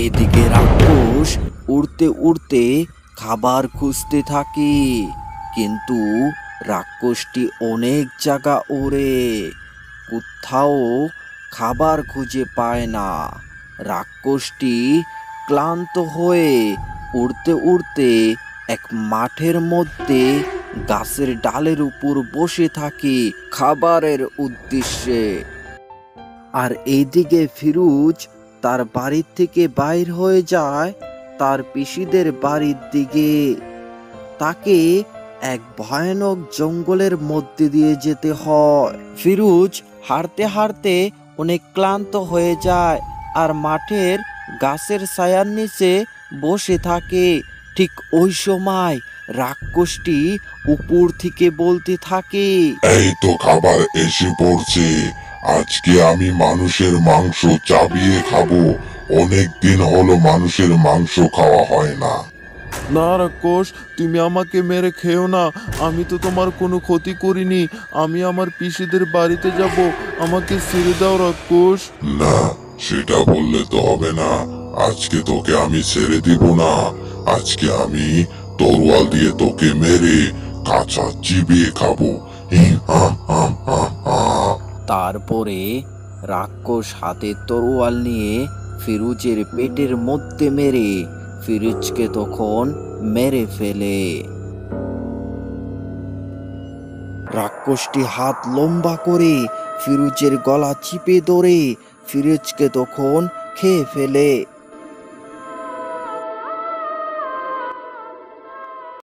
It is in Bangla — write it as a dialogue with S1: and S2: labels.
S1: এদিকে রাক্ষস উড়তে উড়তে খাবার খুঁজতে থাকে, কিন্তু রাক্ষসটি অনেক জায়গা ওড়ে, কোথাও খাবার খুঁজে পায় না। রাক্ষসটি ক্লান্ত হয়ে উড়তে উড়তে এক মাঠের মধ্যে গাছের ডালের উপর বসে থাকে খাবারের উদ্দেশ্যে। আর এইদিকে ফিরোজ তার বাড়ির থেকে বাইর হয়ে যায় তার পিসিদের বাড়ির দিকে। তাকে এক ভয়ানক জঙ্গলের মধ্যে দিয়ে যেতে হয়। ফিরোজ হাঁটতে হাঁটতে অনেক ক্লান্ত হয়ে যায় আর মাঠের গাছের ছায়ার নিচে বসে থাকে। ঠিক ওই সময় রাক্ষসটি উপর থেকে বলতে থাকে,
S2: এই তো খাবার এসে পড়ছে। আজকে আমি মানুষের মাংস চাবিয়ে খাবো। অনেক দিন হলো মানুষের মাংস খাওয়া হয় না।
S3: না রাক্ষস, তুমি আমাকে মেরে খেও না। আমি তো তোমার কোনো ক্ষতি করিনি। আমি আমার পিসিদের বাড়িতে যাব। আমাকে ছেড়ে দাও রাক্ষস।
S2: না, সেটা বললে তো হবে না। আজকে তোকে আমি ছেড়ে দিব না। আজকে আমি তরোয়াল দিয়ে তোকে মেরে কাঁচা চিবিয়ে খাবো।
S1: তারপরে রাক্ষস হাতে তরোয়াল নিয়ে ফিরোজের পেটের মধ্যে মেরে ফিরোজকে তখন মেরে ফেলে। রাক্ষসটি হাত লম্বা করে ফিরোজের গলা চিপে ধরে ফিরোজকে তখন খেয়ে ফেলে।